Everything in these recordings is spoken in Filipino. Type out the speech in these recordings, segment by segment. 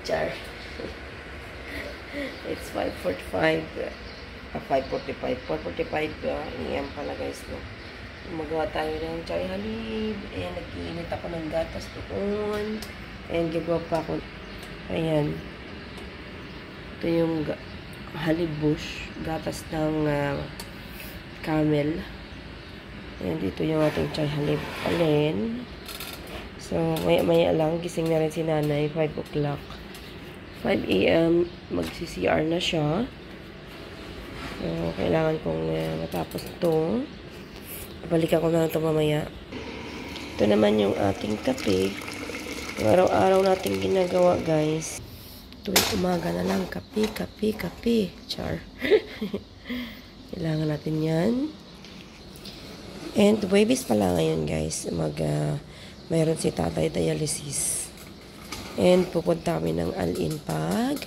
Char. It's 5:45. 5:45. 4:45 AM pala guys, no? Magawa tayo ng chai halib. Ayan, nag-iinit ako ng gatas doon. Ayan, gagawa pa ako. Ayan. Ito yung halib bush. Gatas ng camel. Ayan, dito yung ating chai halib. Alin. So, maya-maya lang. Gising na rin si nanay. 5 o'clock. 5 AM. Magsi-CR na siya. So, kailangan kong matapos ito. Balikan ko na ito mamaya. Ito naman yung ating kape. Yung araw-araw nating ginagawa, guys. Tuwing umaga na lang. Kape, kape, kape. Char. Kailangan natin yan. And babies pala ngayon, guys. Mayroon si tatay dialysis. And pupunta kami ng Al-In pag.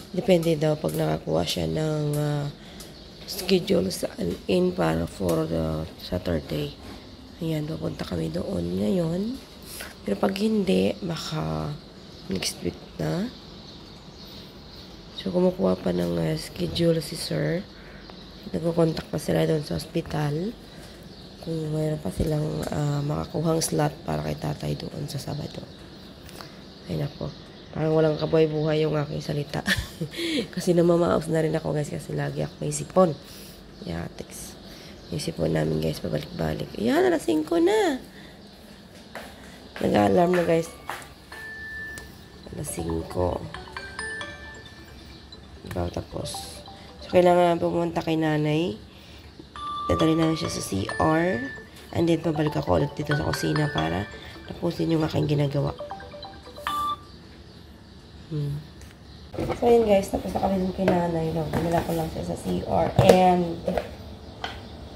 Depende daw pag nakakuha siya ng schedule sa Al-In para for the Saturday. Ayan, pupunta kami doon ngayon. Pero pag hindi, baka next week na. So, kumukuha pa ng schedule si sir. Nagko-contact pa sila doon sa hospital. Kung mayroon pa silang makakuhang slot para kay tatay doon sa Sabado. Ay nako. Parang walang kabuhay-buhay yung aking salita. Kasi namamaos na rin ako guys kasi lagi ako may sipon. Yatix. Yung sipon namin guys pabalik-balik. Ayan, alas 5 na. Nag-alarm na guys. Alas 5. Diba tapos. So, kailangan pumunta kay nanay. Dadali namin siya sa CR. And then, pabalik ako ulit dito sa kusina para tapusin yung aking ginagawa. So, yun guys. Tapos na kami dun kay nanay. Pinala ko lang siya sa CR. And,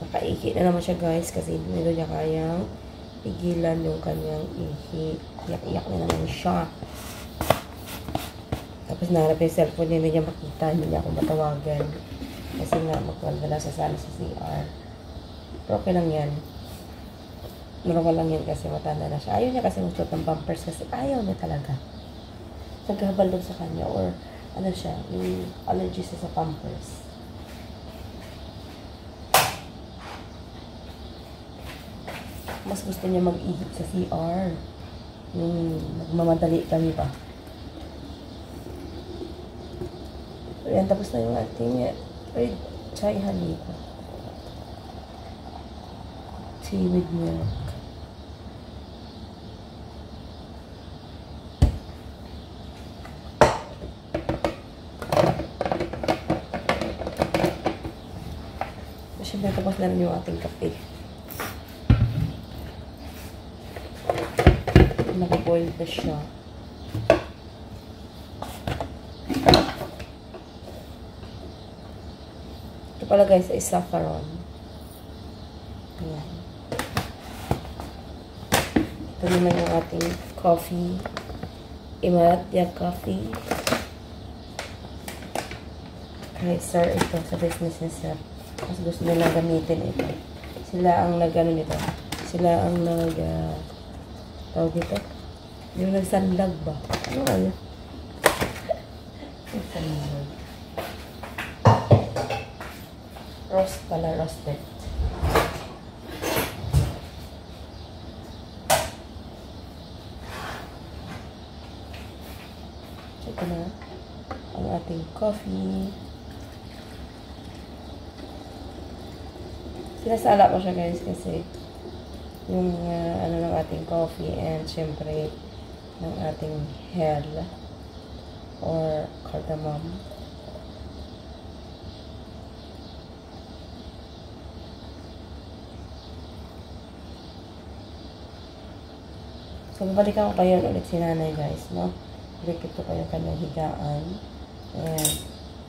nakaiki na naman siya guys. Kasi hindi niya kayang pigilan yung kanyang ihi. Iyak-iyak na naman siya. Tapos naharap yung cellphone niya. Hindi niya makita. Hindi niya ako matawagan. Kasi nga, magwala sa sala sa CR. Pero okay lang yan. Normal lang yan kasi matanda na siya. Ayaw niya kasi magsuot ng bumpers kasi ayaw niya talaga. Nagkahabal doon sa kanya or ano siya, yung allergy siya sa pampers. Mas gusto niya mag-ihip sa CR. Yung nagmamadali kami pa. So yan, tapos na yung ating chai halib. Tea with milk. Siyempre, tapos na rin yung ating kape. Nakaboil na siya. Ito pala guys ay saffron. Ayan. Ito naman yung ating coffee. Imaratya coffee. Kay sir ito sa business ni sir. Mas gusto nila gamitin ito. Sila ang nag-ano nito. Sila ang tawag ito. Yung nagsanlag ba? Ano kaya? Nagsanlag. Roast pala, roasted. Ito na ang ating coffee. Sinasala ko siya guys kasi yung ano ng ating coffee and syempre ng ating hell or cardamom. So, babalikan ko kayo ulit si nanay guys, no? Balik ito ko yung kanyang higaan. And,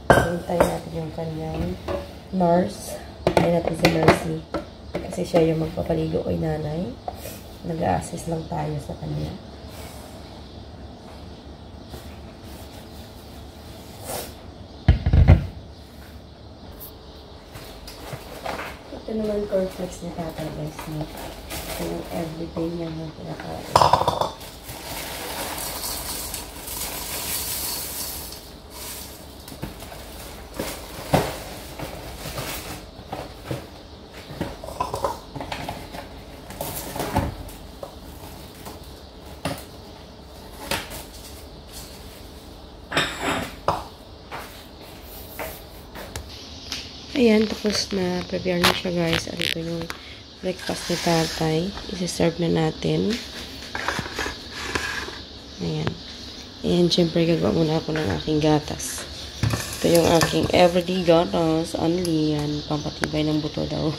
hintay natin yung kanyang nurse. Hintay natin si Mercy. Kasi siya yung magpapaligo kay nanay. Nag-a-assist lang tayo sa kanya. Ito naman cornflakes ni tatay guys. Ito yung everyday niya yung pinakain. Ayan, tapos na prepare na siya guys. At ito yung breakfast ni tatay. Isi-serve na natin. Ayan. And syempre gagawa muna ako ng aking gatas. Ito yung aking everyday gatas. Only yan. Pampatibay ng buto daw.